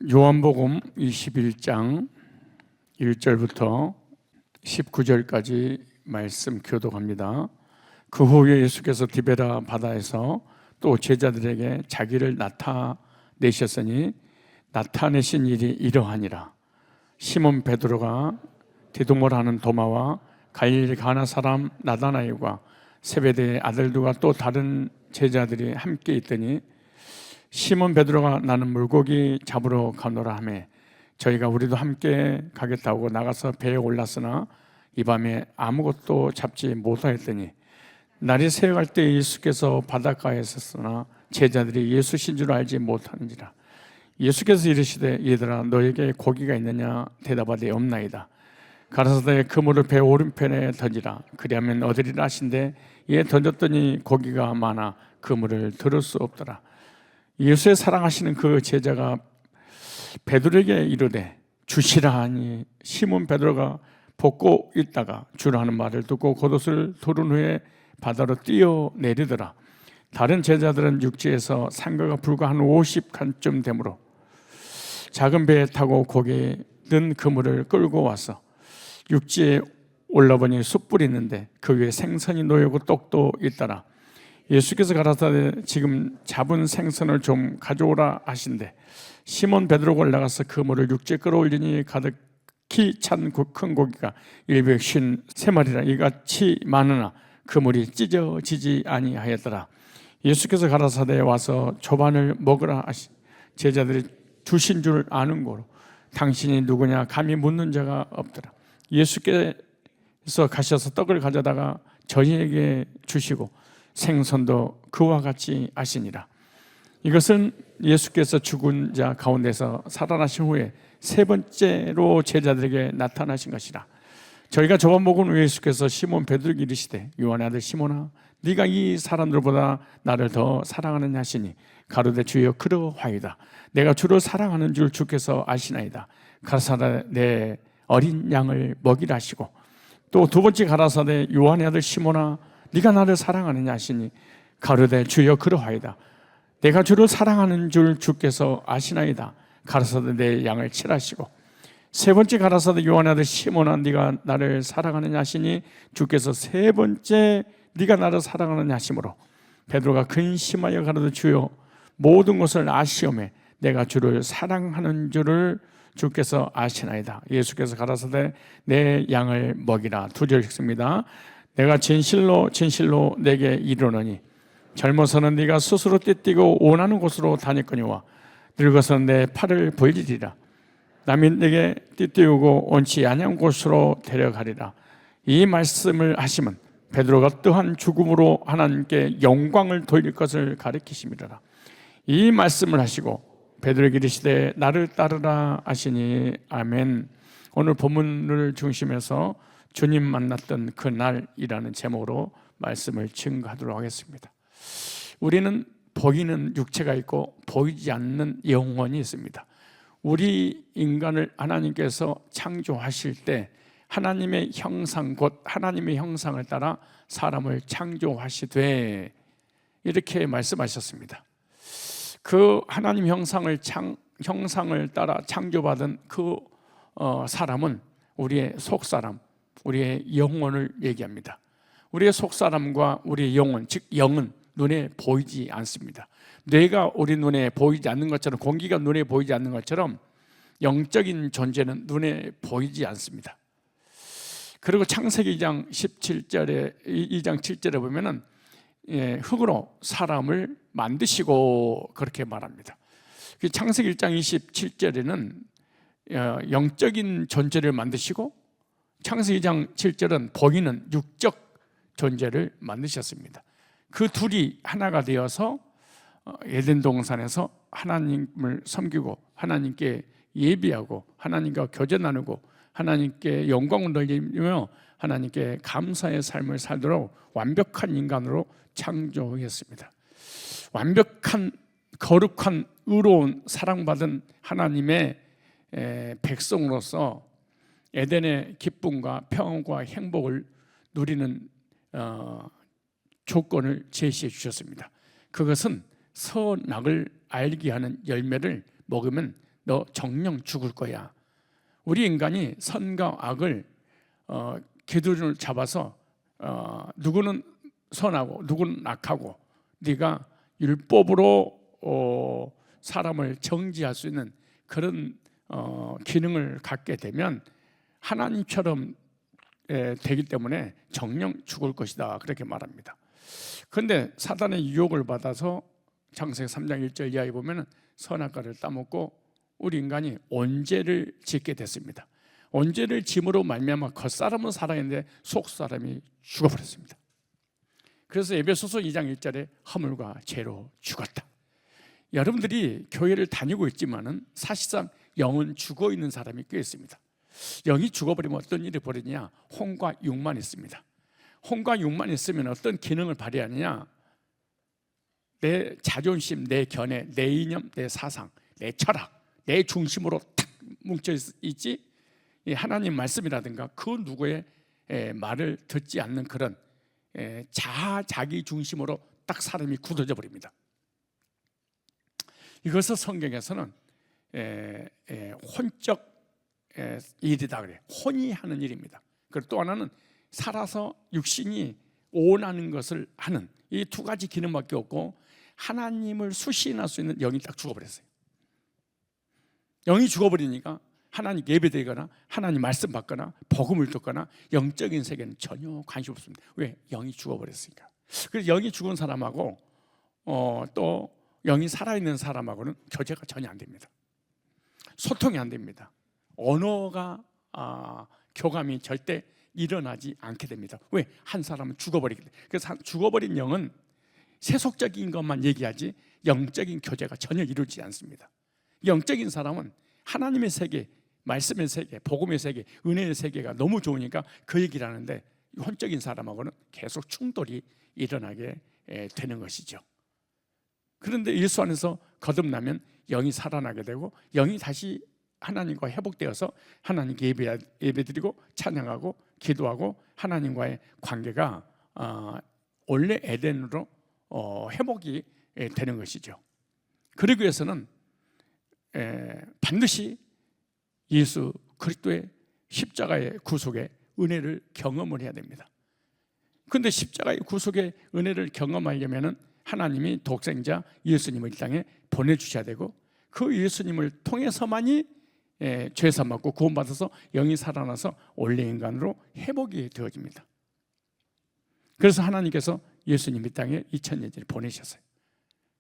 요한복음 21장 1절부터 19절까지 말씀 교독합니다. 그 후에 예수께서 디베라 바다에서 또 제자들에게 자기를 나타내셨으니 나타내신 일이 이러하니라. 시몬 베드로가 디두모라는 도마와 갈릴리 가나 사람 나다나엘과 세베대의 아들들과 또 다른 제자들이 함께 있더니 시몬 베드로가 나는 물고기 잡으러 가노라 하매 저희가 우리도 함께 가겠다고 나가서 배에 올랐으나 이 밤에 아무것도 잡지 못하였더니 날이 새어갈 때 예수께서 바닷가에 있었으나 제자들이 예수신 줄 알지 못하는지라. 예수께서 이르시되 얘들아 너에게 고기가 있느냐 대답하되 없나이다. 가라사대 그물을 배 오른편에 던지라. 그리하면 얻으리라 하신대 이에 던졌더니 고기가 많아 그물을 들을 수 없더라. 예수의 사랑하시는 그 제자가 베드로에게 이르되 주시라 하니 시몬 베드로가 벗고 있다가 주라 하는 말을 듣고 겉옷을 두른 후에 바다로 뛰어내리더라. 다른 제자들은 육지에서 상가가 불과 한 50칸쯤 되므로 작은 배에 타고 거기에 는 그물을 끌고 와서 육지에 올라보니 숯불이 있는데 그 위에 생선이 놓이고 떡도 있더라. 예수께서 가라사대 지금 잡은 생선을 좀 가져오라 하신대 시몬 베드로가 올라가서 그물을 육지에 끌어올리니 가득히 찬 큰 고기가 153마리라 이같이 많으나 그물이 찢어지지 아니하였더라. 예수께서 가라사대에 와서 조반을 먹으라 하시 제자들이 주신 줄 아는 고로 당신이 누구냐 감히 묻는 자가 없더라. 예수께서 가셔서 떡을 가져다가 저희에게 주시고 생선도 그와 같이 하시니라. 이것은 예수께서 죽은 자 가운데서 살아나신 후에 세 번째로 제자들에게 나타나신 것이라. 저희가 저번 먹은 후에 예수께서 시몬 베드로에게 이르시되 요한의 아들 시몬아 네가 이 사람들보다 나를 더 사랑하느냐 하시니 가로되 주여 그러하이다. 내가 주를 사랑하는 줄 주께서 아시나이다. 가라사대 내 어린 양을 먹이라 하시고 또 두 번째 가라사대 요한의 아들 시몬아 네가 나를 사랑하느냐 하시니 가로되 주여 그러하이다. 내가 주를 사랑하는 줄 주께서 아시나이다. 가라사대 내 양을 칠하시고 세 번째 가라사대 요한의 아들 시몬아 네가 나를 사랑하느냐 하시니 주께서 세 번째 네가 나를 사랑하느냐 하시므로 베드로가 근심하여 가로되 주여 모든 것을 아시오매 내가 주를 사랑하는 줄을 주께서 아시나이다. 예수께서 가라사대 내 양을 먹이라. 2절 읽습니다. 내가 진실로 진실로 내게 이르노니 젊어서는 네가 스스로 띠뛰고 원하는 곳으로 다녔거니와 늙어서는 내 팔을 벌리리라. 남이 내게 띠띠우고 원치 아니한 곳으로 데려가리라. 이 말씀을 하시면 베드로가 또한 죽음으로 하나님께 영광을 돌릴 것을 가리키심이라. 이 말씀을 하시고 베드로에게 이르시되 나를 따르라 하시니 아멘. 오늘 본문을 중심해서 주님 만났던 그날이라는 제목으로 말씀을 증거하도록 하겠습니다. 우리는 보이는 육체가 있고 보이지 않는 영혼이 있습니다. 우리 인간을 하나님께서 창조하실 때 하나님의 형상 곧 하나님의 형상을 따라 사람을 창조하시되 이렇게 말씀하셨습니다. 그 하나님 형상을 따라 창조받은 그 사람은 우리의 속사람, 우리의 영혼을 얘기합니다. 우리의 속사람과 우리의 영혼, 즉 영은 눈에 보이지 않습니다. 뇌가 우리 눈에 보이지 않는 것처럼 공기가 눈에 보이지 않는 것처럼 영적인 존재는 눈에 보이지 않습니다. 그리고 창세기 2장 7절에 보면은 흙으로 사람을 만드시고 그렇게 말합니다. 창세기 1장 27절에는 영적인 존재를 만드시고 창세기 2장 7절은 보이는 육적 존재를 만드셨습니다. 그 둘이 하나가 되어서 에덴 동산에서 하나님을 섬기고 하나님께 예비하고 하나님과 교제 나누고 하나님께 영광을 돌리며 하나님께 감사의 삶을 살도록 완벽한 인간으로 창조했습니다. 완벽한 거룩한 의로운 사랑받은 하나님의 백성으로서 에덴의 기쁨과 평안과 행복을 누리는 조건을 제시해 주셨습니다. 그것은 선악을 알게 하는 열매를 먹으면 너 정령 죽을 거야. 우리 인간이 선과 악을 기준을 잡아서 누구는 선하고 누구는 악하고, 네가 율법으로 사람을 정지할 수 있는 그런 기능을 갖게 되면 하나님처럼 되기 때문에 정령 죽을 것이다, 그렇게 말합니다. 그런데 사단의 유혹을 받아서 창세기 3장 1절 이하에 보면 선악과를 따먹고 우리 인간이 온죄를 짓게 됐습니다. 온죄를 짐으로 말미암아 겉사람은 살아있는데 속사람이 죽어버렸습니다. 그래서 에베소서 2장 1절에 허물과 죄로 죽었다. 여러분들이 교회를 다니고 있지만은 사실상 영은 죽어 있는 사람이 꽤 있습니다. 영이 죽어버리면 어떤 일이 벌어지냐? 혼과 육만 있습니다. 혼과 육만 있으면 어떤 기능을 발휘하느냐? 내 자존심, 내 견해, 내 이념, 내 사상, 내 철학, 내 중심으로 탁 뭉쳐 있지, 하나님 말씀이라든가 그 누구의 말을 듣지 않는 그런 자기 중심으로 딱 사람이 굳어져 버립니다. 이것을 성경에서는 혼적 일이다 그래요. 혼이 하는 일입니다. 그리고 또 하나는 살아서 육신이 오나는 것을 하는, 이 두 가지 기능밖에 없고 하나님을 수시인할 수 있는 영이 딱 죽어버렸어요. 영이 죽어버리니까 하나님 예배드리거나 하나님 말씀 받거나 복음을 듣거나 영적인 세계는 전혀 관심 없습니다. 왜? 영이 죽어버렸으니까. 그래서 영이 죽은 사람하고 또 영이 살아있는 사람하고는 교제가 전혀 안 됩니다. 소통이 안 됩니다. 언어가 교감이 절대 일어나지 않게 됩니다. 왜? 한 사람은 죽어버리기 때문에. 그래서 죽어버린 영은 세속적인 것만 얘기하지 영적인 교제가 전혀 이루어지지 않습니다. 영적인 사람은 하나님의 세계, 말씀의 세계, 복음의 세계, 은혜의 세계가 너무 좋으니까 그 얘기를 하는데, 혼적인 사람하고는 계속 충돌이 일어나게 되는 것이죠. 그런데 예수 안에서 거듭나면 영이 살아나게 되고 영이 다시 하나님과 회복되어서 하나님께 예배드리고 찬양하고 기도하고 하나님과의 관계가 원래 에덴으로 회복이 되는 것이죠. 그러기 위해서는 반드시 예수 그리스도의 십자가의 구속의 은혜를 경험을 해야 됩니다. 그런데 십자가의 구속의 은혜를 경험하려면 하나님이 독생자 예수님을 이 땅에 보내주셔야 되고, 그 예수님을 통해서만이 죄사 받고 구원받아서 영이 살아나서 원래 인간으로 회복이 되어집니다. 그래서 하나님께서 예수님 이 땅에 2000년 전에 보내셨어요.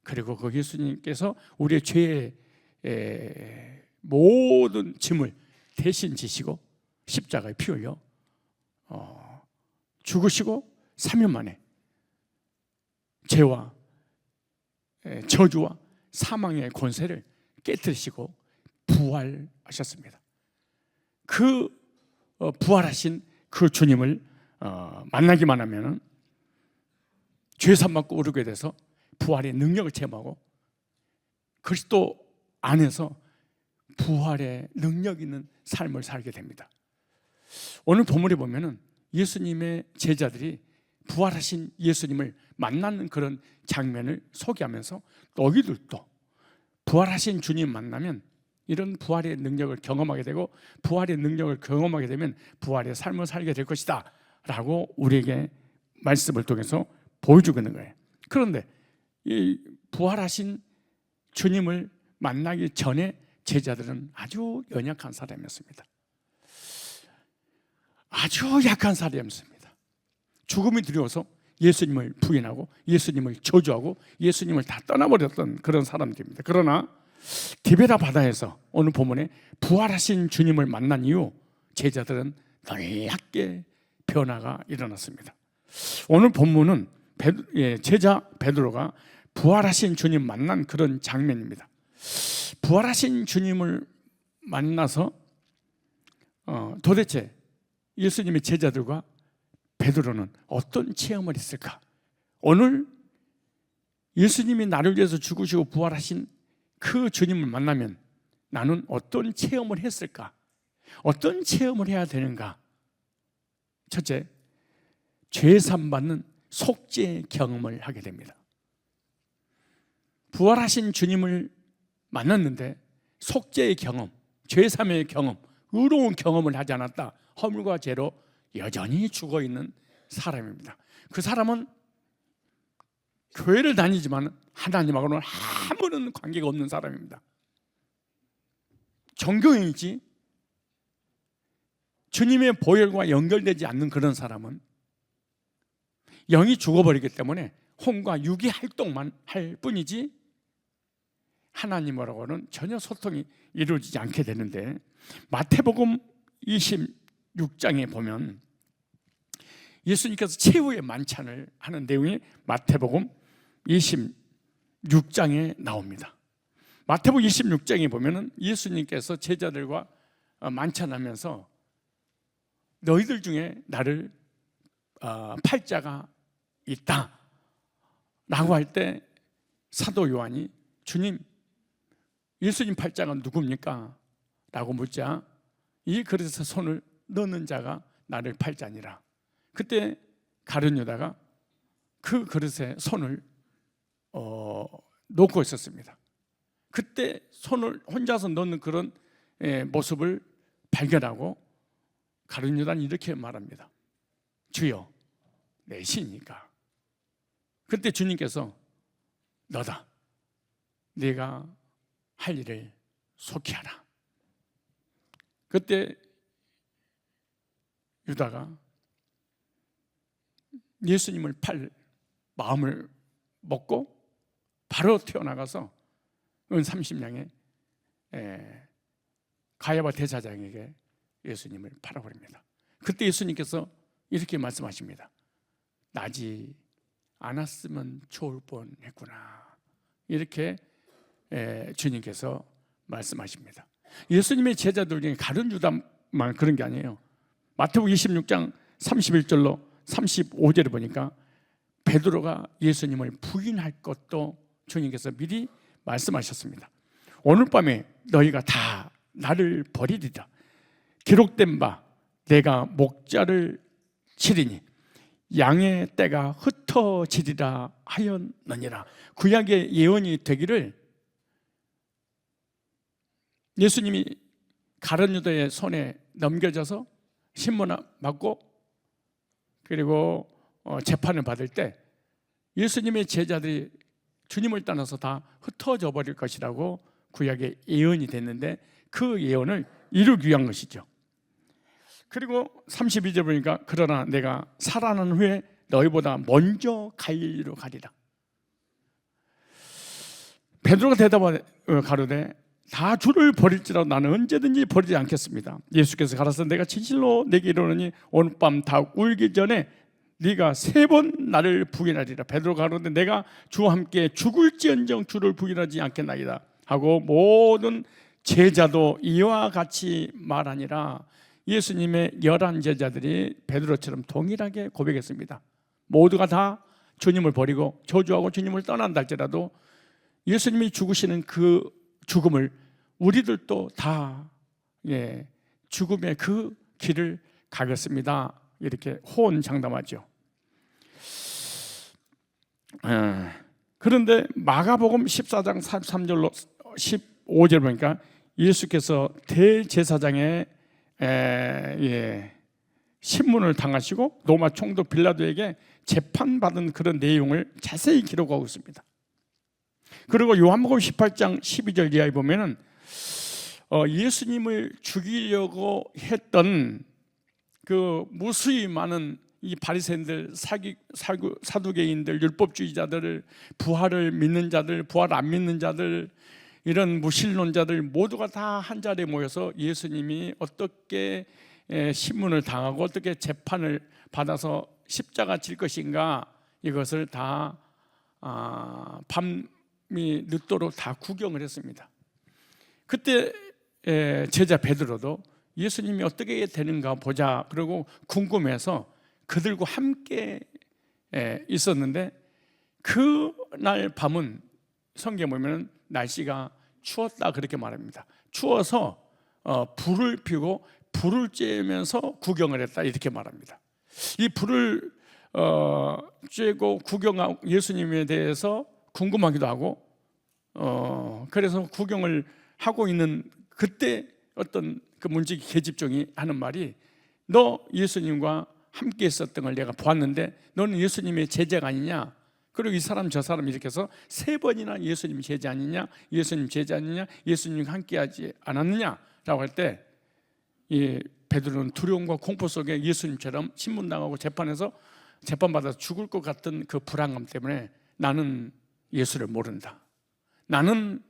그리고 그 예수님께서 우리의 죄의 모든 짐을 대신 지시고 십자가에 피 흘려 죽으시고 3일 만에 죄와 저주와 사망의 권세를 깨뜨리시고 부활하셨습니다. 그 부활하신 그 주님을 만나기만 하면 죄산 받고 오르게 돼서 부활의 능력을 체험하고 그리스도 안에서 부활의 능력 있는 삶을 살게 됩니다. 오늘 본문에 보면은 예수님의 제자들이 부활하신 예수님을 만나는 그런 장면을 소개하면서 너희들도 부활하신 주님 만나면 이런 부활의 능력을 경험하게 되고 부활의 능력을 경험하게 되면 부활의 삶을 살게 될 것이다 라고 우리에게 말씀을 통해서 보여주고 있는 거예요. 그런데 이 부활하신 주님을 만나기 전에 제자들은 아주 연약한 사람이었습니다. 아주 약한 사람이었습니다. 죽음이 두려워서 예수님을 부인하고 예수님을 저주하고 예수님을 다 떠나버렸던 그런 사람들입니다. 그러나 디베라 바다에서 오늘 본문에 부활하신 주님을 만난 이후 제자들은 놀랍게 변화가 일어났습니다. 오늘 본문은 제자 베드로가 부활하신 주님 만난 그런 장면입니다. 부활하신 주님을 만나서 도대체 예수님의 제자들과 베드로는 어떤 체험을 했을까? 오늘 예수님이 나를 위해서 죽으시고 부활하신 그 주님을 만나면 나는 어떤 체험을 했을까? 어떤 체험을 해야 되는가? 첫째, 죄산 받는 속죄 경험을 하게 됩니다. 부활하신 주님을 만났는데 속죄의 경험, 죄사함의 경험, 의로운 경험을 하지 않았다. 허물과 죄로 여전히 죽어있는 사람입니다. 그 사람은 교회를 다니지만 하나님하고는 아무런 관계가 없는 사람입니다. 정교인이지 주님의 보혈과 연결되지 않는 그런 사람은 영이 죽어버리기 때문에 혼과 육의 활동만 할 뿐이지 하나님하고는 전혀 소통이 이루어지지 않게 되는데, 마태복음 26장에 보면 예수님께서 최후의 만찬을 하는 내용이 마태복음 26장에 나옵니다. 마태복음 26장에 보면 예수님께서 제자들과 만찬하면서 너희들 중에 나를 팔자가 있다 라고 할 때 사도 요한이 주님, 예수님 팔자가 누굽니까? 라고 묻자 이 그릇에 손을 넣는 자가 나를 팔자니라. 그때 가룟 유다가 그 그릇에 손을 놓고 있었습니다. 그때 손을 혼자서 넣는 그런 모습을 발견하고 가룟 유다는 이렇게 말합니다. 주여, 내 신이니까. 그때 주님께서 너다, 네가 할 일을 속히 하라. 그때 유다가 예수님을 팔 마음을 먹고 바로 튀어나가서 은 30냥에 가야바 대사장에게 예수님을 팔아버립니다. 그때 예수님께서 이렇게 말씀하십니다. 나지 않았으면 좋을 뻔했구나. 이렇게 주님께서 말씀하십니다. 예수님의 제자들 중에 가룟 유다만 그런 게 아니에요. 마태복음 26장 31절로 35절을 보니까 베드로가 예수님을 부인할 것도 주님께서 미리 말씀하셨습니다. 오늘 밤에 너희가 다 나를 버리리라. 기록된 바 내가 목자를 치리니 양의 떼가 흩어지리라 하였느니라. 구약의 예언이 되기를 예수님이 가룟 유다의 손에 넘겨져서 신문 받고 그리고 재판을 받을 때 예수님의 제자들이 주님을 떠나서 다 흩어져 버릴 것이라고 구약의 예언이 됐는데 그 예언을 이루기 위한 것이죠. 그리고 32절 보니까 그러나 내가 살아난 후에 너희보다 먼저 갈릴리로 가리라. 베드로가 대답하되 가로되 다 주를 버릴지라도 나는 언제든지 버리지 않겠습니다. 예수께서 가라사 내가 진실로 내게 이르노니 오늘 밤 다 울기 전에 네가 3번 나를 부인하리라. 베드로가 가로되 내가 주와 함께 죽을지언정 주를 부인하지 않겠나이다 하고 모든 제자도 이와 같이 말하니라. 예수님의 11 제자들이 베드로처럼 동일하게 고백했습니다. 모두가 다 주님을 버리고 저주하고 주님을 떠난다 할지라도 예수님이 죽으시는 그 죽음을 우리들도 다 죽음의 그 길을 가겠습니다. 이렇게 호언장담하죠. 그런데 마가복음 14장 33절로 15절 보니까 예수께서 대제사장의 신문을 당하시고 로마 총독 빌라도에게 재판받은 그런 내용을 자세히 기록하고 있습니다. 그리고 요한복음 18장 12절 이하에 보면은 예수님을 죽이려고 했던 그 무수히 많은 이 바리새인들, 사두개인들, 율법주의자들, 부활을 믿는 자들, 부활 안 믿는 자들, 이런 무신론자들 모두가 다 한 자리에 모여서 예수님이 어떻게 신문을 당하고 어떻게 재판을 받아서 십자가 질 것인가 이것을 다 밤이 늦도록 다 구경을 했습니다. 그때 제자 베드로도 예수님이 어떻게 되는가 보자 그러고 궁금해서 그들과 함께 있었는데 그날 밤은 성경에 보면 날씨가 추웠다 그렇게 말합니다. 추워서 불을 피우고 불을 쬐면서 구경을 했다 이렇게 말합니다. 이 불을 쬐고 구경하고 예수님에 대해서 궁금하기도 하고 그래서 구경을 하고 있는 그때 어떤 그 문지기 계집종이 하는 말이, 너 예수님과 함께 있었던 걸 내가 보았는데 너는 예수님의 제자가 아니냐? 그리고 이 사람 저 사람 이렇게 해서 3번이나 예수님 제자 아니냐, 예수님 제자 아니냐, 예수님과 함께하지 않았느냐 라고 할 때, 이 베드로는 두려움과 공포 속에 예수님처럼 신문당하고 재판받아서 죽을 것 같은 그 불안감 때문에 나는 예수를 모른다, 나는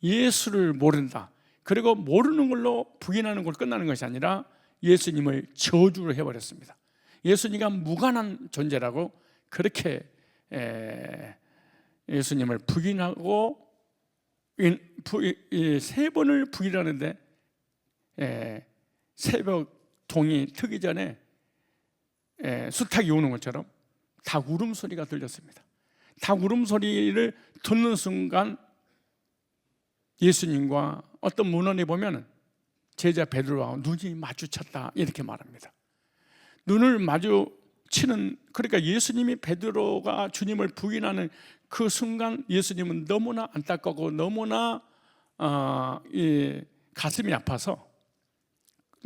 예수를 모른다, 그리고 모르는 걸로 부인하는 걸로 끝나는 것이 아니라 예수님을 저주를 해버렸습니다. 예수님과 무관한 존재라고 그렇게 예수님을 부인하고 3번을 부인하는데, 새벽 동이 트기 전에 수탉이 우는 것처럼 닭 울음소리가 들렸습니다. 닭 울음소리를 듣는 순간 예수님과 어떤 문헌에 보면 제자 베드로와 눈이 마주쳤다 이렇게 말합니다. 눈을 마주치는, 그러니까 예수님이 베드로가 주님을 부인하는 그 순간 예수님은 너무나 안타깝고 너무나 가슴이 아파서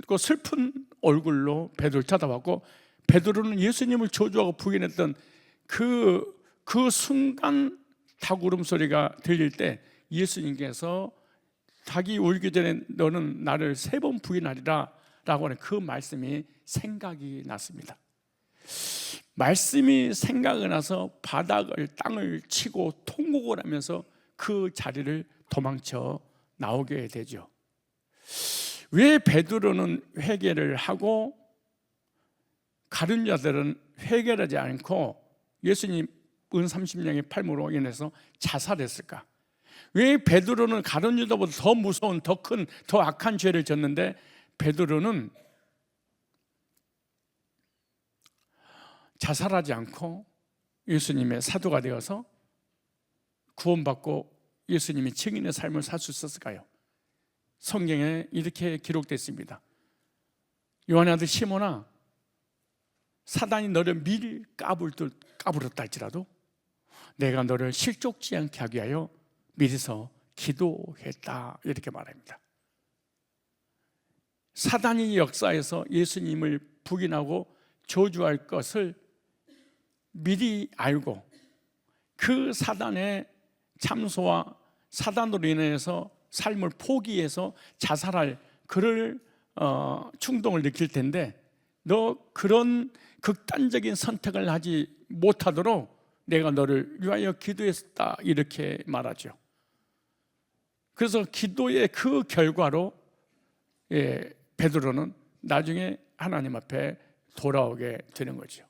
그 슬픈 얼굴로 베드로를 쳐다봤고, 베드로는 예수님을 저주하고 부인했던 그 순간 닭 울음소리가 들릴 때 예수님께서 닭이 울기 전에 너는 나를 3번 부인하리라 라고 하는 그 말씀이 생각이 났습니다. 말씀이 생각이 나서 땅을 치고 통곡을 하면서 그 자리를 도망쳐 나오게 되죠. 왜 베드로는 회개를 하고 가룟 자들은 회개를 하지 않고 예수님 은 30냥의 팔무로 인해서 자살했을까? 왜 베드로는 가룟 유다보다 더 무서운, 더 큰, 더 악한 죄를 졌는데 베드로는 자살하지 않고 예수님의 사도가 되어서 구원받고 예수님이 증인의 삶을 살 수 있었을까요? 성경에 이렇게 기록됐습니다. 요한의 아들 시몬아, 사단이 너를 미리 까불었다 할지라도 내가 너를 실족지 않게 하기 위하여 미리서 기도했다 이렇게 말합니다. 사단이 역사에서 예수님을 부인하고 저주할 것을 미리 알고 그 사단의 참소와 사단으로 인해서 삶을 포기해서 자살할 그럴 충동을 느낄 텐데, 너 그런 극단적인 선택을 하지 못하도록 내가 너를 위하여 기도했다 이렇게 말하죠. 그래서 기도의 그 결과로 베드로는 나중에 하나님 앞에 돌아오게 되는 거죠.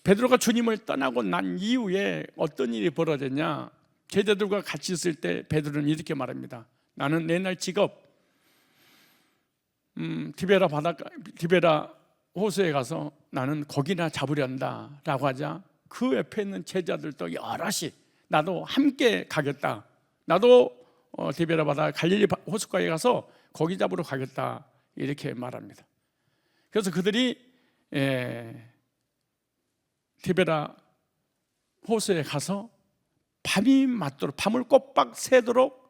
베드로가 주님을 떠나고 난 이후에 어떤 일이 벌어졌냐? 제자들과 같이 있을 때 베드로는 이렇게 말합니다. 나는 옛날 직업 디베라 호수에 가서 나는 고기나 잡으려 한다 라고 하자, 그 옆에 있는 제자들도 여럿이 나도 함께 가겠다, 나도 디베라 바다 갈릴리 호숫가에 가서 고기 잡으러 가겠다 이렇게 말합니다. 그래서 그들이 디베라 호수에 가서 밤이 맞도록, 밤을 꼬박 새도록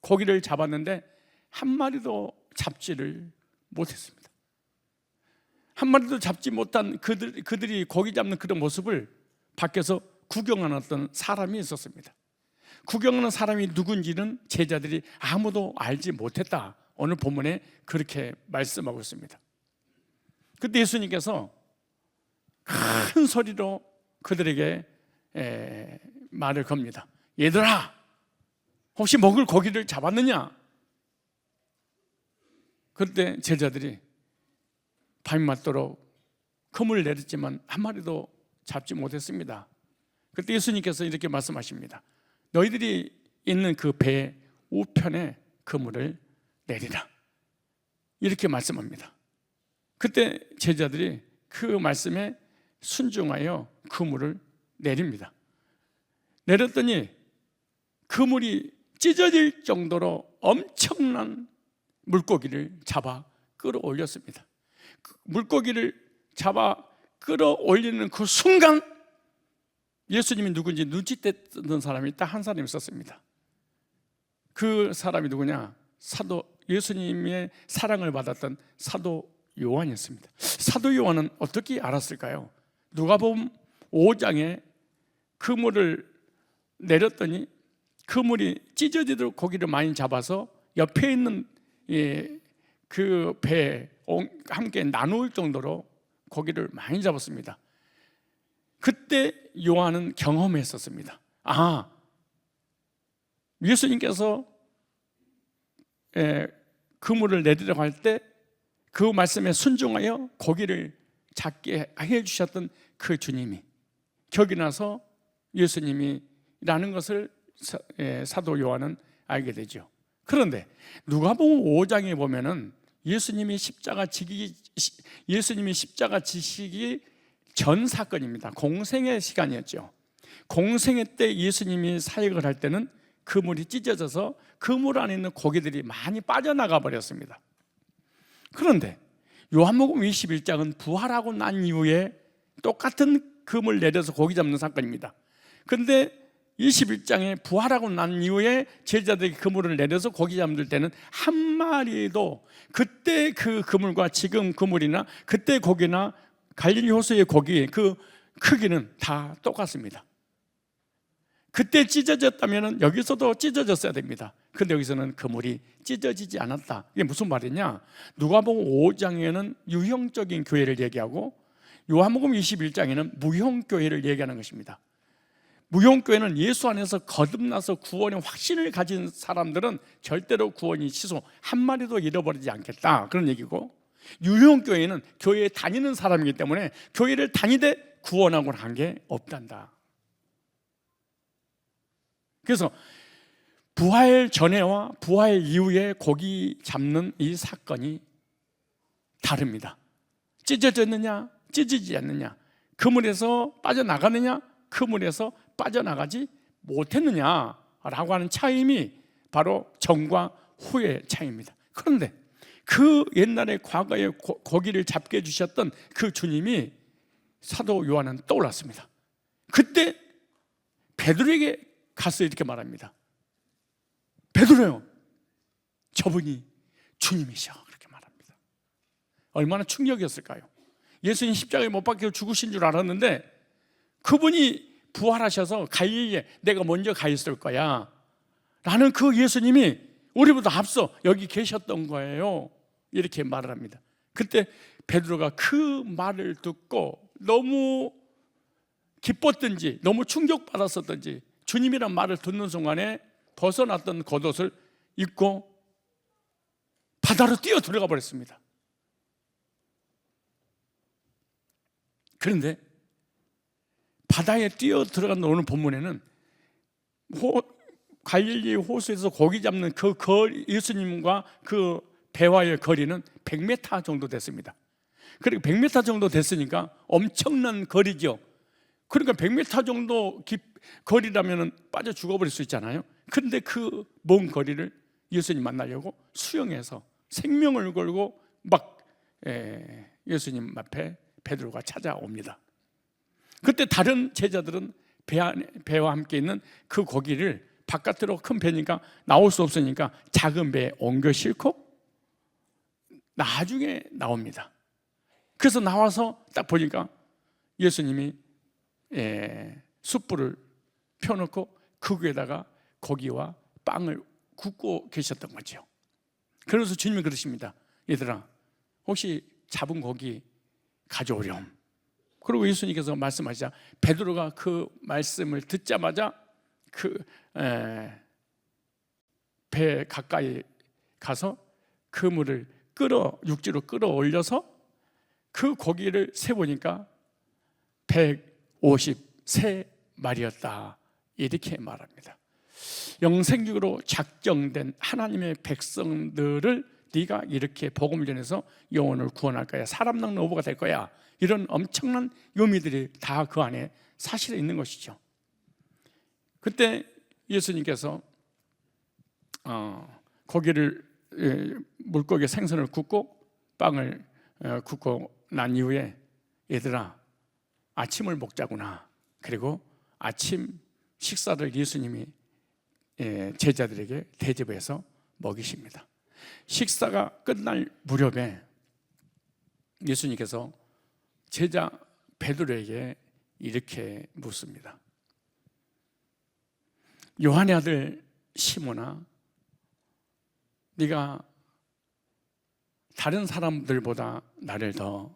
고기를 잡았는데 한 마리도 잡지를 못했습니다. 한 마리도 잡지 못한 그들이 고기 잡는 그런 모습을 밖에서 구경하는 어떤 사람이 있었습니다. 구경하는 사람이 누군지는 제자들이 아무도 알지 못했다, 오늘 본문에 그렇게 말씀하고 있습니다. 그때 예수님께서 큰 소리로 그들에게 말을 겁니다. 얘들아, 혹시 먹을 고기를 잡았느냐? 그때 제자들이 밤이 맞도록 그물을 내렸지만 한 마리도 잡지 못했습니다. 그때 예수님께서 이렇게 말씀하십니다. 너희들이 있는 그 배 우편에 그물을 내리라 이렇게 말씀합니다. 그때 제자들이 그 말씀에 순종하여 그물을 내립니다. 내렸더니 그물이 찢어질 정도로 엄청난 물고기를 잡아 끌어올렸습니다. 물고기를 잡아 끌어올리는 그 순간 예수님이 누군지 눈치챘던 사람이 딱 한 사람이 있었습니다. 그 사람이 누구냐? 사도 예수님의 사랑을 받았던 사도 요한이었습니다. 사도 요한은 어떻게 알았을까요? 누가복음 5장에 그물을 내렸더니 그물이 찢어지도록 고기를 많이 잡아서 옆에 있는 그 배에 함께 나눌 정도로 고기를 많이 잡았습니다. 그때 요한은 경험했었습니다. 예수님께서 그물을 내리라고 할 때 그 말씀에 순종하여 고기를 잡게 해주셨던 그 주님이 격이 나서 예수님이라는 것을 사도 요한은 알게 되죠. 그런데 누가복음 5장에 보면은 예수님이 십자가 지시기 전 사건입니다. 공생의 시간이었죠. 공생의 때 예수님이 사역을 할 때는 그물이 찢어져서 그물 안에 있는 고기들이 많이 빠져나가 버렸습니다. 그런데 요한복음 21장은 부활하고 난 이후에 똑같은 그물 내려서 고기 잡는 사건입니다. 그런데 21장에 부활하고 난 이후에 제자들이 그물을 내려서 고기 잡을 때는 한 마리도 그때 그 그물과 지금 그물이나 그때 고기나 갈릴리 호수의 고기의 그 크기는 다 똑같습니다. 그때 찢어졌다면 여기서도 찢어졌어야 됩니다. 그런데 여기서는 그물이 찢어지지 않았다. 이게 무슨 말이냐? 누가복음 5장에는 유형적인 교회를 얘기하고 요한복음 21장에는 무형교회를 얘기하는 것입니다. 무형교회는 예수 안에서 거듭나서 구원의 확신을 가진 사람들은 절대로 구원이 취소, 한 마리도 잃어버리지 않겠다, 그런 얘기고, 유형교회는 교회에 다니는 사람이기 때문에 교회를 다니되 구원하고는 관계 없단다. 그래서 부활 전에와 부활 이후에 고기 잡는 이 사건이 다릅니다. 찢어졌느냐, 찢어지지 않느냐, 그물에서 빠져나가느냐, 그물에서 빠져나가지 못했느냐라고 하는 차이임이 바로 전과 후의 차이입니다. 그런데 그 옛날에 과거에 고기를 잡게 해주셨던 그 주님이 사도 요한은 떠올랐습니다. 그때 베드로에게 가서 이렇게 말합니다. 베드로요, 저분이 주님이셔, 그렇게 말합니다. 얼마나 충격이었을까요? 예수님 십자가에 못 박혀 죽으신 줄 알았는데 그분이 부활하셔서 갈릴리에 내가 먼저 가 있을 거야 라는 그 예수님이 우리보다 앞서 여기 계셨던 거예요, 이렇게 말을 합니다. 그때 베드로가 그 말을 듣고 너무 기뻤든지 너무 충격받았었든지 주님이란 말을 듣는 순간에 벗어났던 겉옷을 입고 바다로 뛰어 들어가 버렸습니다. 그런데 바다에 뛰어 들어간 오늘 본문에는 갈릴리 호수에서 고기 잡는 그 예수님과 그 배와의 거리는 100m 정도 됐습니다. 그리고 100m 정도 됐으니까 엄청난 거리죠. 그러니까 100m 정도 거리라면 빠져 죽어버릴 수 있잖아요. 그런데 그 먼 거리를 예수님 만나려고 수영해서 생명을 걸고 막 예수님 앞에 베드로가 찾아옵니다. 그때 다른 제자들은 배와 함께 있는 그 고기를 바깥으로 큰 배니까 나올 수 없으니까 작은 배에 옮겨 싣고 나중에 나옵니다. 그래서 나와서 딱 보니까 예수님이 숯불을 펴놓고 그 위에다가 고기와 빵을 굽고 계셨던 거죠. 그래서 주님이 그러십니다. 얘들아, 혹시 잡은 고기 가져오렴. 그리고 예수님께서 말씀하시자 베드로가 그 말씀을 듣자마자 그 배 가까이 가서 그물을 육지로 끌어올려서 그 고기를 세보니까 153마리였다, 이렇게 말합니다. 영생적으로 작정된 하나님의 백성들을 네가 이렇게 복음을 전해서 영혼을 구원할 거야, 사람 낚는 어부가 될 거야, 이런 엄청난 의미들이 다 그 안에 사실에 있는 것이죠. 그때 예수님께서 고기를 물고기 생선을 굽고 빵을 굽고 난 이후에 얘들아, 아침을 먹자구나. 그리고 아침 식사를 예수님이 제자들에게 대접해서 먹이십니다. 식사가 끝날 무렵에 예수님께서 제자 베드로에게 이렇게 묻습니다. 요한의 아들 시몬아, 네가 다른 사람들보다 나를 더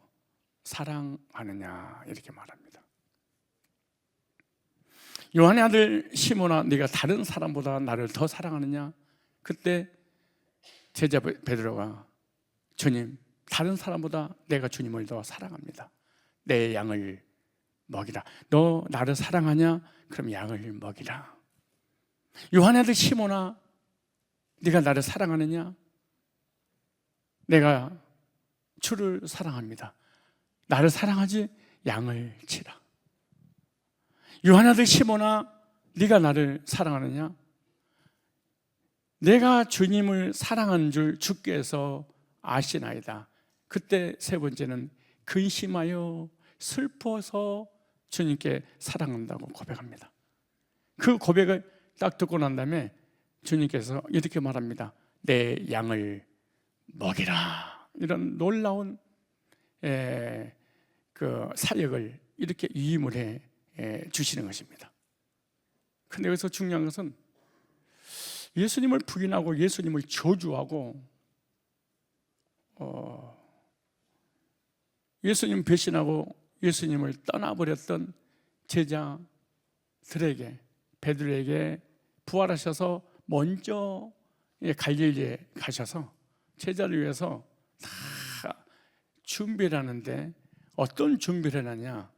사랑하느냐, 이렇게 말합니다. 요한의 아들 시몬아, 네가 다른 사람보다 나를 더 사랑하느냐? 그때 제자 베드로가, 주님, 다른 사람보다 내가 주님을 더 사랑합니다. 내 양을 먹이라. 너 나를 사랑하냐? 그럼 양을 먹이라. 요한의 아들 시몬아, 네가 나를 사랑하느냐? 내가 주를 사랑합니다. 나를 사랑하지? 양을 치라. 요한의 아들 시몬아, 네가 나를 사랑하느냐? 내가 주님을 사랑하는 줄 주께서 아시나이다. 그때 세 번째는 근심하여 슬퍼서 주님께 사랑한다고 고백합니다. 그 고백을 딱 듣고 난 다음에 주님께서 이렇게 말합니다. 내 양을 먹이라. 이런 놀라운 그 사역을 이렇게 위임을 해 주시는 것입니다. 그런데 여기서 중요한 것은 예수님을 부인하고 예수님을 저주하고 예수님 배신하고 예수님을 떠나버렸던 제자들에게, 베드로에게 부활하셔서 먼저 갈릴리에 가셔서 제자를 위해서 다 준비를 하는데, 어떤 준비를 하느냐?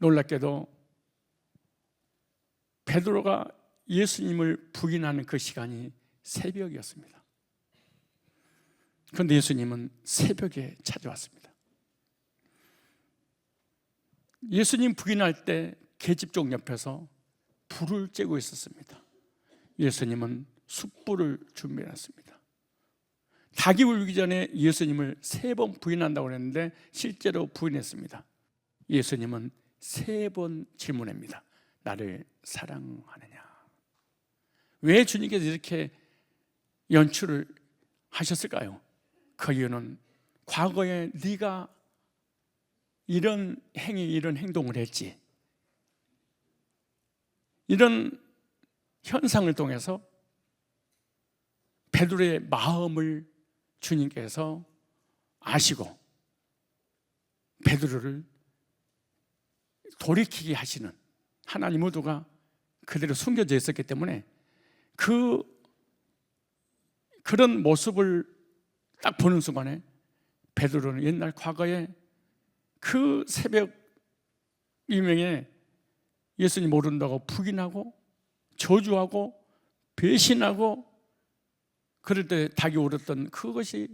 놀랍게도 베드로가 예수님을 부인하는 그 시간이 새벽이었습니다. 그런데 예수님은 새벽에 찾아왔습니다. 예수님 부인할 때 계집종 옆에서 불을 쬐고 있었습니다. 예수님은 숯불을 준비했습니다. 닭이 울기 전에 예수님을 3번 부인한다고 했는데 실제로 부인했습니다. 예수님은 3번 질문합니다. 나를 사랑하느냐? 왜 주님께서 이렇게 연출을 하셨을까요? 그 이유는 과거에 네가 이런 행위, 이런 행동을 했지, 이런 현상을 통해서 베드로의 마음을 주님께서 아시고 베드로를 돌이키게 하시는, 하나님 모두가 그대로 숨겨져 있었기 때문에 그런 모습을 딱 보는 순간에 베드로는 옛날 과거에 그 새벽 이명에 예수님 모른다고 부인하고 저주하고 배신하고 그럴 때 닭이 울었던 그것이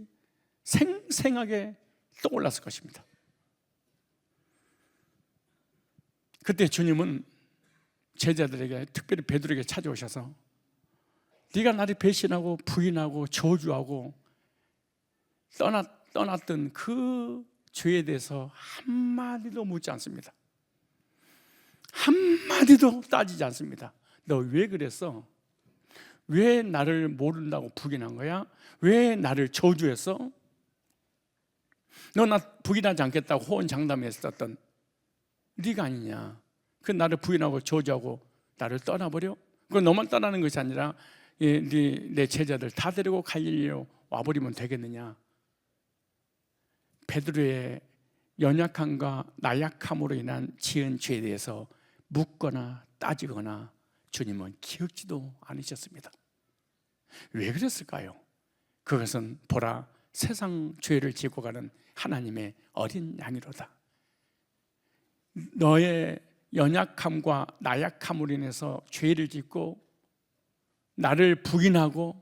생생하게 떠올랐을 것입니다. 그때 주님은 제자들에게, 특별히 베드로에게 찾아오셔서 네가 나를 배신하고 부인하고 저주하고 떠났던 그 죄에 대해서 한마디도 묻지 않습니다. 한마디도 따지지 않습니다. 너 왜 그랬어? 왜 나를 모른다고 부인한 거야? 왜 나를 저주했어? 너 나 부인하지 않겠다고 호언장담했었던 네가 아니냐? 그 나를 부인하고 저주하고 나를 떠나버려? 그건 너만 떠나는 것이 아니라 내 제자들 다 데리고 갈릴리로 와버리면 되겠느냐? 베드로의 연약함과 나약함으로 인한 지은 죄에 대해서 묻거나 따지거나 주님은 기억지도 않으셨습니다. 왜 그랬을까요? 그것은 보라, 세상 죄를 지고 가는 하나님의 어린 양이로다. 너의 연약함과 나약함으로 인해서 죄를 짓고 나를 부인하고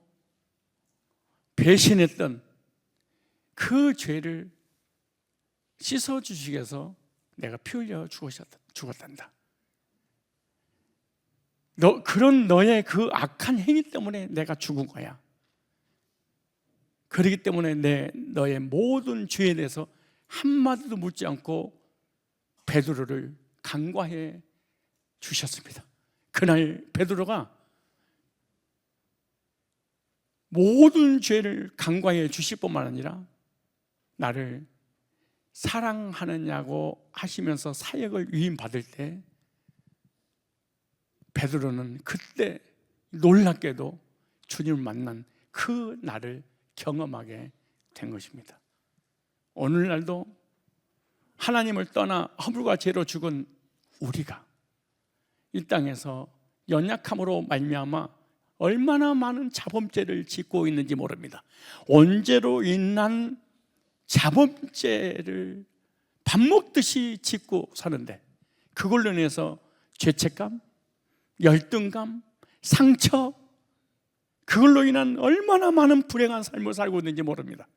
배신했던 그 죄를 씻어주시기 위해서 내가 피 흘려 죽었단다. 그런 너의 그 악한 행위 때문에 내가 죽은 거야. 그렇기 때문에 너의 모든 죄에 대해서 한마디도 묻지 않고 베드로를 간과해 주셨습니다. 그날 베드로가 모든 죄를 간과해 주실 뿐만 아니라 나를 사랑하느냐고 하시면서 사역을 위임받을 때 베드로는 그때 놀랍게도 주님을 만난 그 날을 경험하게 된 것입니다. 오늘날도 하나님을 떠나 허물과 죄로 죽은 우리가 이 땅에서 연약함으로 말미암아 얼마나 많은 자범죄를 짓고 있는지 모릅니다. 원죄로 인한 자범죄를 밥 먹듯이 짓고 사는데 그걸로 인해서 죄책감, 열등감, 상처, 그걸로 인한 얼마나 많은 불행한 삶을 살고 있는지 모릅니다.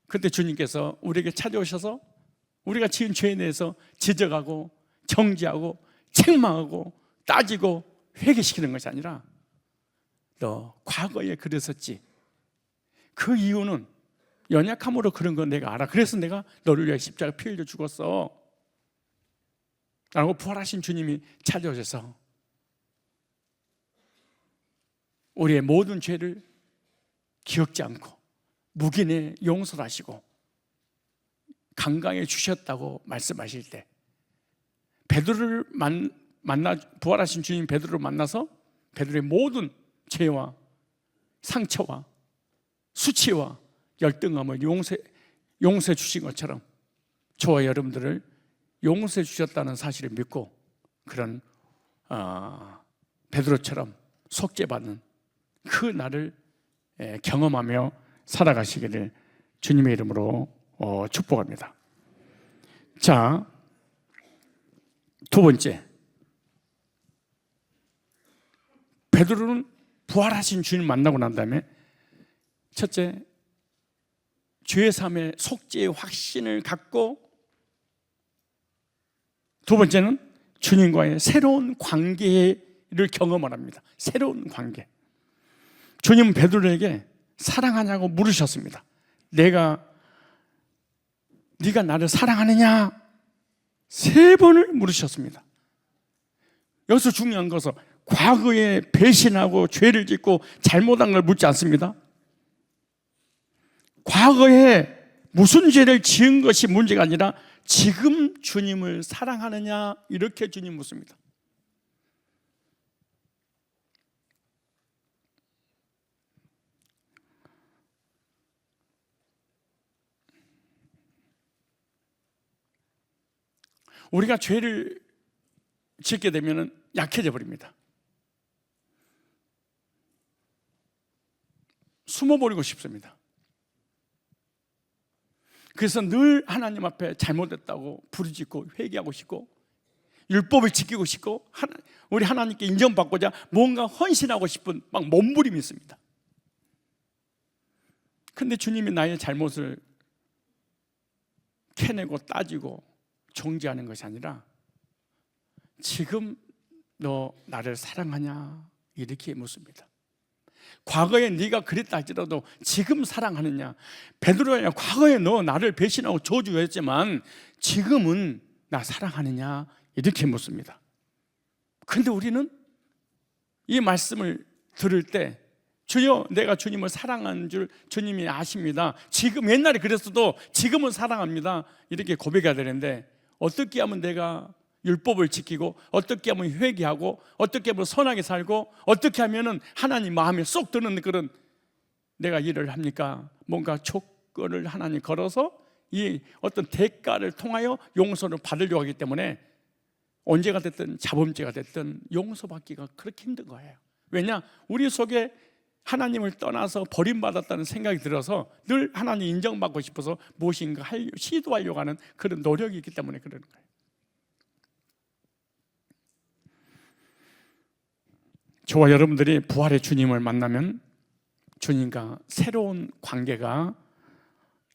그때 주님께서 우리에게 찾아오셔서 우리가 지은 죄에 대해서 지적하고 정죄하고 책망하고 따지고 회개시키는 것이 아니라 너 과거에 그랬었지. 그 이유는 연약함으로 그런 건 내가 알아. 그래서 내가 너를 위해 십자가 피 흘려 죽었어 라고 부활하신 주님이 찾아오셔서 우리의 모든 죄를 기억지 않고 묵인의 용서를 하시고 강강해 주셨다고 말씀하실 때 베드로를 만나 부활하신 주님 베드로를 만나서 베드로의 모든 죄와 상처와 수치와 열등함을 용서해 주신 것처럼 저와 여러분들을 용서해 주셨다는 사실을 믿고 그런 베드로처럼 속죄받는 그 날을 경험하며 살아가시기를 주님의 이름으로 축복합니다. 자, 두 번째, 베드로는 부활하신 주님 만나고 난 다음에 첫째, 죄의 삶의 속죄의 확신을 갖고 두 번째는 주님과의 새로운 관계를 경험을 합니다. 새로운 관계. 주님은 베드로에게 사랑하냐고 물으셨습니다. 네가 나를 사랑하느냐? 3번을 물으셨습니다. 여기서 중요한 것은 과거에 배신하고 죄를 짓고 잘못한 걸 묻지 않습니다. 과거에 무슨 죄를 지은 것이 문제가 아니라 지금 주님을 사랑하느냐 이렇게 주님 묻습니다. 우리가 죄를 짓게 되면 약해져 버립니다. 숨어버리고 싶습니다. 그래서 늘 하나님 앞에 잘못했다고 부르짖고 회개하고 싶고 율법을 지키고 싶고 우리 하나님께 인정받고자 뭔가 헌신하고 싶은 막 몸부림이 있습니다. 근데 주님이 나의 잘못을 캐내고 따지고 정죄하는 것이 아니라 지금 너 나를 사랑하냐 이렇게 묻습니다. 과거에 네가 그랬다 할지라도 지금 사랑하느냐. 베드로야, 과거에 너 나를 배신하고 저주했지만 지금은 나 사랑하느냐 이렇게 묻습니다. 그런데 우리는 이 말씀을 들을 때 주여 내가 주님을 사랑하는 줄 주님이 아십니다. 지금 옛날에 그랬어도 지금은 사랑합니다 이렇게 고백해야 되는데 어떻게 하면 내가 율법을 지키고 어떻게 하면 회개하고 어떻게 하면 선하게 살고 어떻게 하면 하나님 마음에 쏙 드는 그런 내가 일을 합니까? 뭔가 조건을 하나님 걸어서 이 어떤 대가를 통하여 용서를 받으려고 하기 때문에 언제가 됐든 자범죄가 됐든 용서받기가 그렇게 힘든 거예요. 왜냐? 우리 속에 하나님을 떠나서 버림받았다는 생각이 들어서 늘 하나님 인정받고 싶어서 무엇인가 시도하려고 하는 그런 노력이 있기 때문에 그러는 거예요. 저와 여러분들이 부활의 주님을 만나면 주님과 새로운 관계가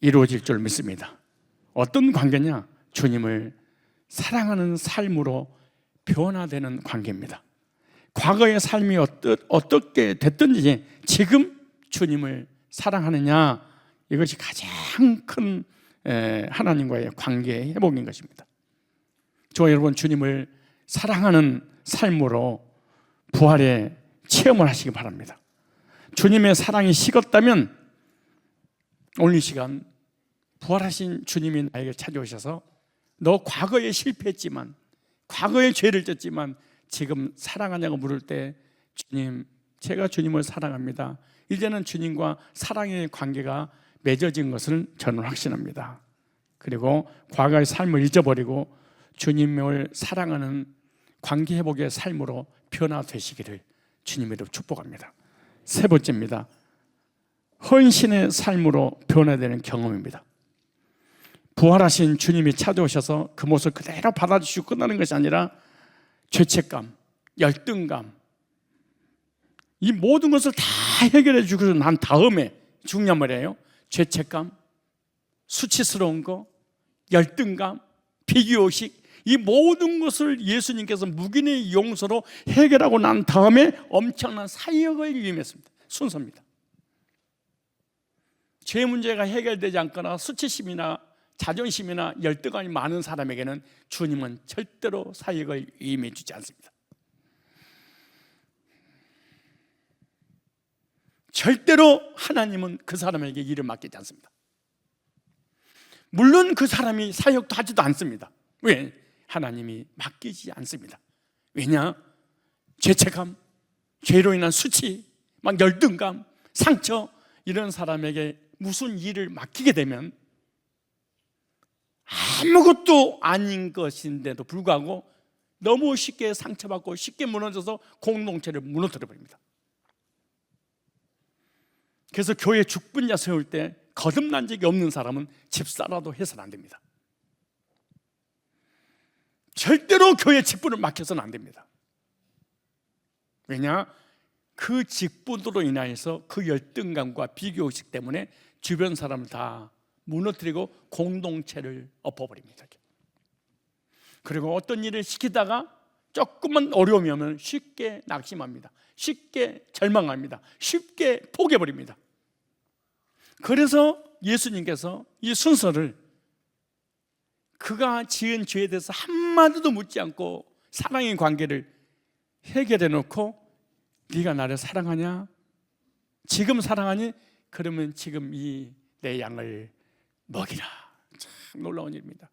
이루어질 줄 믿습니다. 어떤 관계냐? 주님을 사랑하는 삶으로 변화되는 관계입니다. 과거의 삶이 어떻게 됐든지 지금 주님을 사랑하느냐, 이것이 가장 큰 하나님과의 관계의 회복인 것입니다. 저와 여러분, 주님을 사랑하는 삶으로 부활의 체험을 하시기 바랍니다. 주님의 사랑이 식었다면 오늘 이 시간 부활하신 주님이 나에게 찾아오셔서 너 과거에 실패했지만, 과거에 죄를 졌지만 지금 사랑하냐고 물을 때 주님, 제가 주님을 사랑합니다. 이제는 주님과 사랑의 관계가 맺어진 것을 저는 확신합니다. 그리고 과거의 삶을 잊어버리고 주님을 사랑하는 관계 회복의 삶으로 변화되시기를 주님으로 축복합니다. 세 번째입니다. 헌신의 삶으로 변화되는 경험입니다. 부활하신 주님이 찾아오셔서 그 모습을 그대로 받아주시고 끝나는 것이 아니라 죄책감, 열등감, 이 모든 것을 다 해결해 주고 난 다음에 중요한 말이에요. 죄책감, 수치스러운 거, 열등감, 비교의식, 이 모든 것을 예수님께서 묵인의 용서로 해결하고 난 다음에 엄청난 사역을 위임했습니다. 순서입니다. 죄 문제가 해결되지 않거나 수치심이나 자존심이나 열등감이 많은 사람에게는 주님은 절대로 사역을 위임해 주지 않습니다. 절대로 하나님은 그 사람에게 일을 맡기지 않습니다. 물론 그 사람이 사역도 하지도 않습니다. 왜? 하나님이 맡기지 않습니다. 왜냐? 죄책감, 죄로 인한 수치, 막 열등감, 상처, 이런 사람에게 무슨 일을 맡기게 되면 아무것도 아닌 것인데도 불구하고 너무 쉽게 상처받고 쉽게 무너져서 공동체를 무너뜨려 버립니다. 그래서 교회 죽분자 세울 때 거듭난 적이 없는 사람은 집사라도 해서는 안 됩니다. 절대로 교회 직분을 맡겨서는 안 됩니다. 왜냐? 그 직분으로 인하여서 그 열등감과 비교의식 때문에 주변 사람을 다 무너뜨리고 공동체를 엎어버립니다. 그리고 어떤 일을 시키다가 조금만 어려움이 오면 쉽게 낙심합니다. 쉽게 절망합니다. 쉽게 포기해버립니다. 그래서 예수님께서 이 순서를 그가 지은 죄에 대해서 한마디도 묻지 않고 사랑의 관계를 해결해 놓고 네가 나를 사랑하냐? 지금 사랑하니? 그러면 지금 이 내 양을 먹이라. 참 놀라운 일입니다.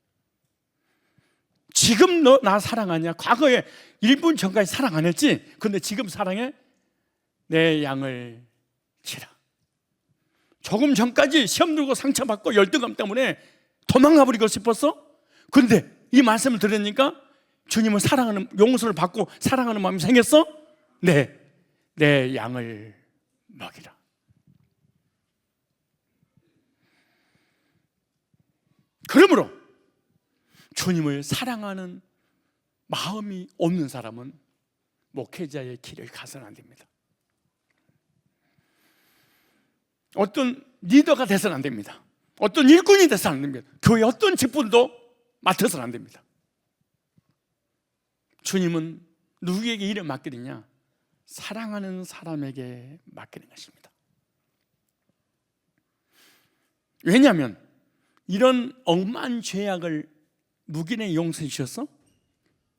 지금 너 나 사랑하냐? 과거에 1분 전까지 사랑 안 했지? 근데 지금 사랑해? 내 양을 치라. 조금 전까지 시험 들고 상처받고 열등감 때문에 도망가 버리고 싶었어? 그런데 이 말씀을 들으니까 주님을 사랑하는, 용서를 받고 사랑하는 마음이 생겼어? 네, 내 양을 먹이라. 그러므로 주님을 사랑하는 마음이 없는 사람은 목회자의 길을 가서는 안 됩니다. 어떤 리더가 돼서는 안 됩니다. 어떤 일꾼이 돼서는 안 됩니다. 교회 어떤 직분도 맡아서는 안 됩니다. 주님은 누구에게 일을 맡기느냐? 사랑하는 사람에게 맡기는 것입니다. 왜냐하면 이런 억만 죄악을 묵인에 용서해 주셨어?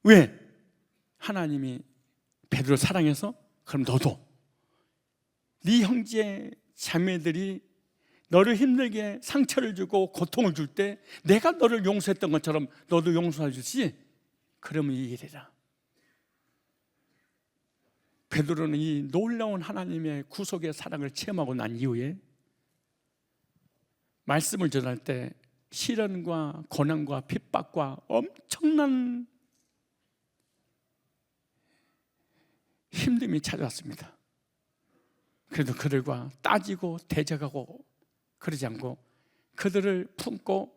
왜? 하나님이 베드로를 사랑해서? 그럼 너도 네 형제 자매들이 너를 힘들게 상처를 주고 고통을 줄 때 내가 너를 용서했던 것처럼 너도 용서해 주지? 그러면 이 일이라. 베드로는 이 놀라운 하나님의 구속의 사랑을 체험하고 난 이후에 말씀을 전할 때 시련과 고난과 핍박과 엄청난 힘듦이 찾아왔습니다. 그래도 그들과 따지고 대적하고 그러지 않고 그들을 품고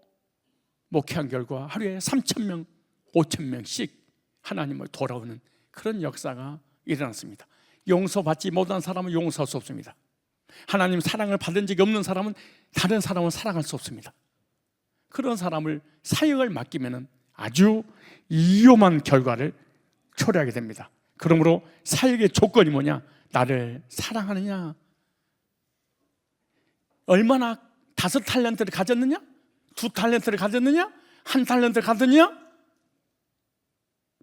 목회한 결과 하루에 3,000명, 5,000명씩 하나님을 돌아오는 그런 역사가 일어났습니다. 용서받지 못한 사람은 용서할 수 없습니다. 하나님 사랑을 받은 적이 없는 사람은 다른 사람을 사랑할 수 없습니다. 그런 사람을 사역을 맡기면 아주 위험한 결과를 초래하게 됩니다. 그러므로 사역의 조건이 뭐냐? 나를 사랑하느냐? 얼마나 5달란트를 가졌느냐? 2달란트를 가졌느냐? 1달란트를 가졌느냐?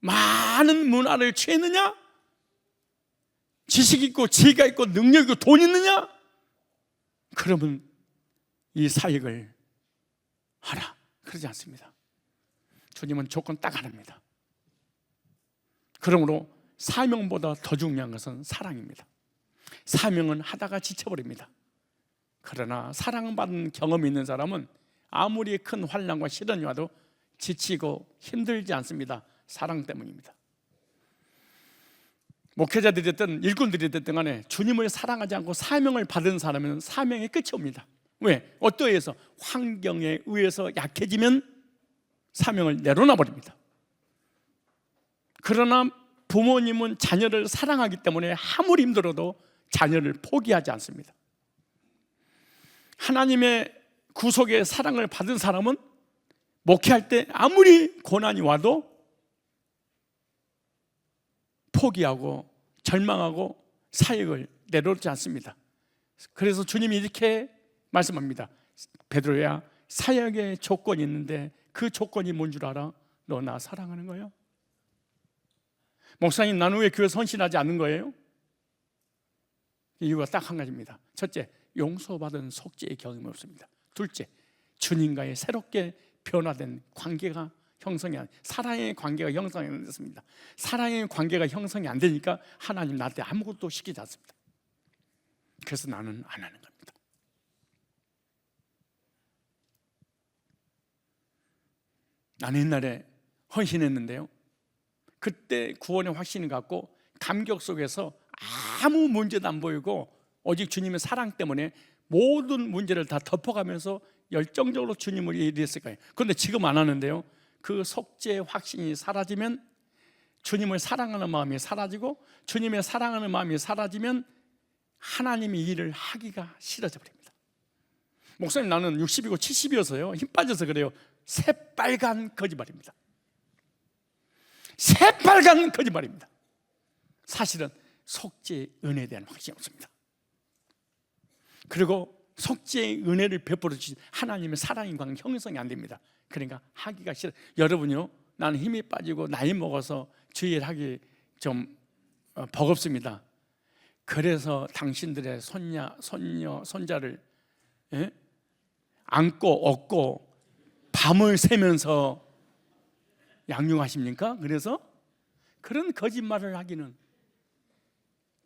많은 문화를 취했느냐? 지식 있고 지혜가 있고 능력 있고 돈 있느냐? 그러면 이 사역을 하라. 그러지 않습니다. 주님은 조건 딱 하나입니다. 그러므로 사명보다 더 중요한 것은 사랑입니다. 사명은 하다가 지쳐버립니다. 그러나 사랑받은 경험이 있는 사람은 아무리 큰 환난과 시련이 와도 지치고 힘들지 않습니다. 사랑 때문입니다. 목회자들이 됐든 일꾼들이 됐든 간에 주님을 사랑하지 않고 사명을 받은 사람은 사명의 끝이 옵니다. 왜? 어떠에 의해서? 환경에 의해서 약해지면 사명을 내려놔 버립니다. 그러나 부모님은 자녀를 사랑하기 때문에 아무리 힘들어도 자녀를 포기하지 않습니다. 하나님의 구속의 사랑을 받은 사람은 목회할 때 아무리 고난이 와도 포기하고 절망하고 사역을 내려놓지 않습니다. 그래서 주님이 이렇게 말씀합니다. 베드로야, 사역의 조건이 있는데 그 조건이 뭔 줄 알아? 너 나 사랑하는 거야? 목사님, 나는 왜 교회 헌신하지 않는 거예요? 이유가 딱 한 가지입니다. 첫째, 용서받은 속죄의 경험이 없습니다. 둘째, 주님과의 새롭게 변화된 관계가 형성이 안, 사랑의 관계가 형성이 안 됐습니다. 사랑의 관계가 형성이 안 되니까 하나님 나한테 아무것도 시키지 않습니다. 그래서 나는 안 하는 겁니다. 나는 옛날에 헌신했는데요, 그때 구원의 확신을 갖고 감격 속에서 아무 문제도 안 보이고 오직 주님의 사랑 때문에 모든 문제를 다 덮어가면서 열정적으로 주님을 예리했을 거예요. 그런데 지금 안 하는데요, 그 속죄의 확신이 사라지면, 주님을 사랑하는 마음이 사라지고 주님의 사랑하는 마음이 사라지면 하나님의 일을 하기가 싫어져 버립니다. 목사님, 나는 60이고 70이어서요 힘 빠져서 그래요. 새빨간 거짓말입니다. 새빨간 거짓말입니다. 사실은 속죄의 은혜에 대한 확신이 없습니다. 그리고 속죄의 은혜를 베풀어 주신 하나님의 사랑의 관계 형성이 안 됩니다. 그러니까 하기가 싫어. 여러분요, 나는 힘이 빠지고 나이 먹어서 주일 하기 좀 버겁습니다. 그래서 당신들의 손녀, 손자를 안고 업고 밤을 새면서 양육하십니까? 그래서 그런 거짓말을 하기는,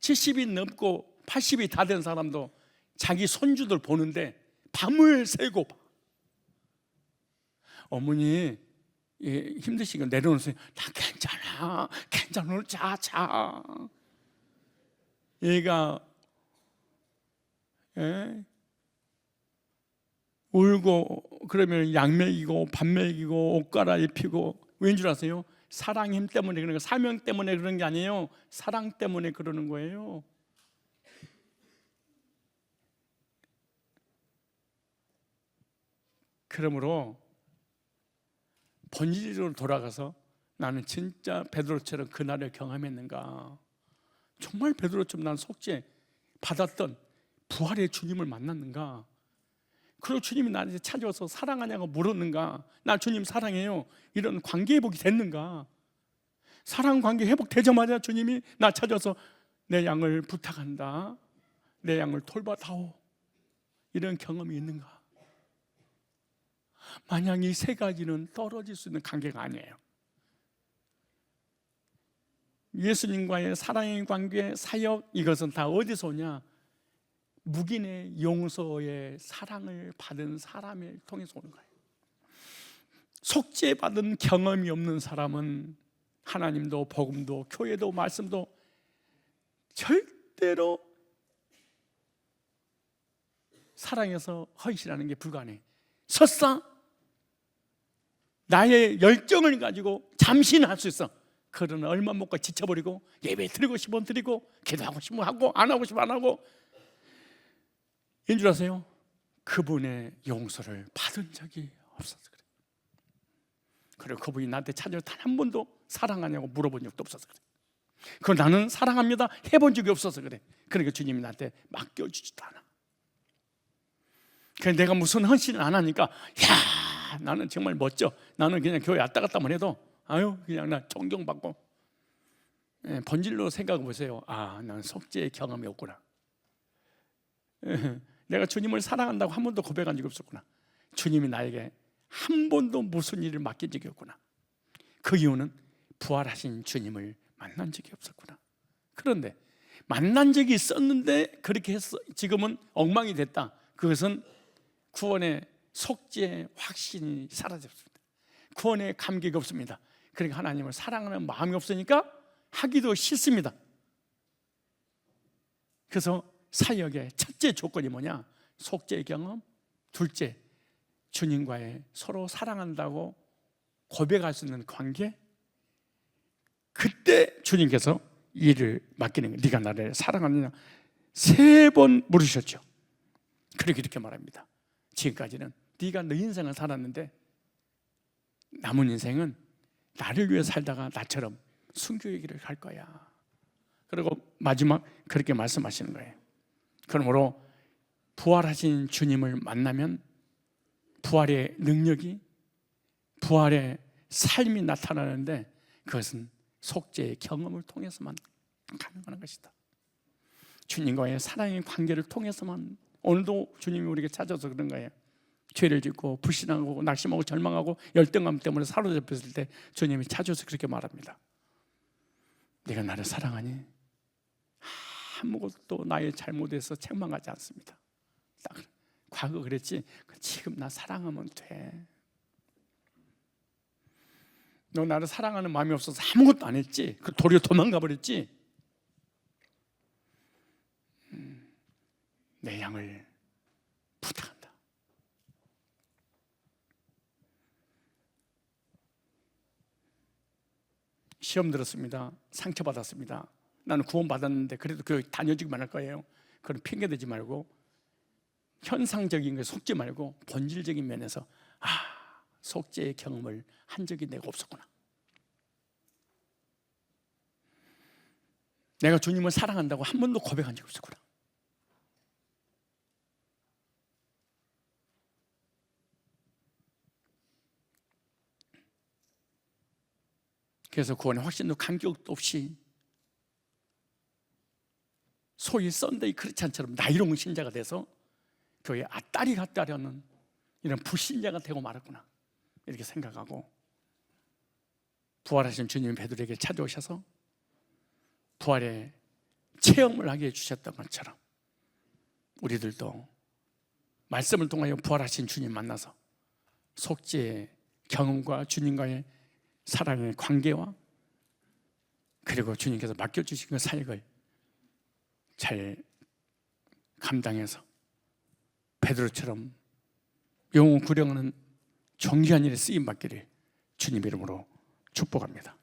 70이 넘고 80이 다 된 사람도 자기 손주들 보는데 밤을 새고, 어머니 힘드시니까 내려놓으세요. 나 괜찮아, 자. 얘가 울고 그러면 약 먹이고 밥 먹이고 옷 갈아입히고, 왠 줄 아세요? 사랑 힘 때문에 그런 거, 사명 때문에 그런 게 아니에요. 사랑 때문에 그러는 거예요. 그러므로 본질로 돌아가서 나는 진짜 베드로처럼 그날을 경험했는가, 정말 베드로처럼 나는 속죄 받았던 부활의 주님을 만났는가, 그리고 주님이 나한테 찾아와서 사랑하냐고 물었는가, 나 주님 사랑해요, 이런 관계 회복이 됐는가. 사랑 관계 회복되자마자 주님이 나 찾아서 내 양을 부탁한다, 내 양을 돌봐다오, 이런 경험이 있는가. 만약 이 세 가지는 떨어질 수 있는 관계가 아니에요. 예수님과의 사랑의 관계, 사역, 이것은 다 어디서 오냐? 묵인의 용서의 사랑을 받은 사람을 통해서 오는 거예요. 속죄받은 경험이 없는 사람은 하나님도 복음도 교회도 말씀도 절대로 사랑해서 헌신하는 게 불가능해. 설사 나의 열정을 가지고 잠시는 할 수 있어. 그러나 얼마 못 가 지쳐버리고, 예배 드리고 싶으면 드리고, 기도하고 싶으면 하고, 안 하고 싶으면 안 하고, 인 줄 아세요? 그분의 용서를 받은 적이 없어서 그래. 그리고 그분이 나한테 찾아서 단 한 번도 사랑하냐고 물어본 적도 없어서 그래. 그걸 나는 사랑합니다 해본 적이 없어서 그래. 그러니까 주님이 나한테 맡겨주지도 않아. 그래서 내가 무슨 헌신을 안 하니까, 야, 나는 정말 멋져. 나는 그냥 교회 왔다 갔다만 해도 아유, 그냥 나 존경받고 본질로 생각해 보세요. 아, 난 속죄의 경험이 없구나. 내가 주님을 사랑한다고 한 번도 고백한 적이 없었구나. 주님이 나에게 한 번도 무슨 일을 맡긴 적이 없구나. 그 이유는 부활하신 주님을 만난 적이 없었구나. 그런데 만난 적이 있었는데 그렇게 해서 지금은 엉망이 됐다. 그것은 구원의 속죄의 확신이 사라졌습니다. 구원의 감격이 없습니다. 그러니까 하나님을 사랑하는 마음이 없으니까 하기도 싫습니다. 그래서 사역의 첫째 조건이 뭐냐? 속죄의 경험. 둘째, 주님과의 서로 사랑한다고 고백할 수 있는 관계. 그때 주님께서 일을 맡기는 거예요. 네가 나를 사랑하느냐? 3번 물으셨죠. 그렇게 이렇게 말합니다. 지금까지는 네가 너 인생을 살았는데 남은 인생은 나를 위해 살다가 나처럼 순교의 길을 갈 거야. 그리고 마지막 그렇게 말씀하시는 거예요. 그러므로 부활하신 주님을 만나면 부활의 능력이, 부활의 삶이 나타나는데 그것은 속죄의 경험을 통해서만 가능한 것이다. 주님과의 사랑의 관계를 통해서만. 오늘도 주님이 우리에게 찾아서 그런 거예요. 죄를 짓고 불신하고 낙심하고 절망하고 열등감 때문에 사로잡혔을 때 주님이 찾아서 그렇게 말합니다. 네가 나를 사랑하니? 아무것도 나의 잘못에서 책망하지 않습니다. 딱 과거 그랬지, 지금 나 사랑하면 돼. 너 나를 사랑하는 마음이 없어서 아무것도 안 했지. 도리어 도망가 버렸지. 내 양을 부탁한다. 시험 들었습니다. 상처받았습니다. 나는 구원받았는데 그래도 교회 다녀주기만 할 거예요. 그런 핑계대지 말고, 현상적인 걸 속지 말고 본질적인 면에서 속죄의 경험을 한 적이 내가 없었구나. 내가 주님을 사랑한다고 한 번도 고백한 적이 없었구나. 그래서 구원의 확신도 감격도 없이 소위 썬데이 크리스찬처럼 나이로운 신자가 돼서 교회에 앞다리 갔다려는 이런 불신자가 되고 말았구나, 이렇게 생각하고, 부활하신 주님이 베드로에게 찾아오셔서 부활의 체험을 하게 해주셨던 것처럼 우리들도 말씀을 통하여 부활하신 주님 만나서 속죄의 경험과 주님과의 사랑의 관계와 그리고 주님께서 맡겨주신 그 사역을 잘 감당해서 베드로처럼 영웅 구령하는 존귀한 일에 쓰임받기를 주님 이름으로 축복합니다.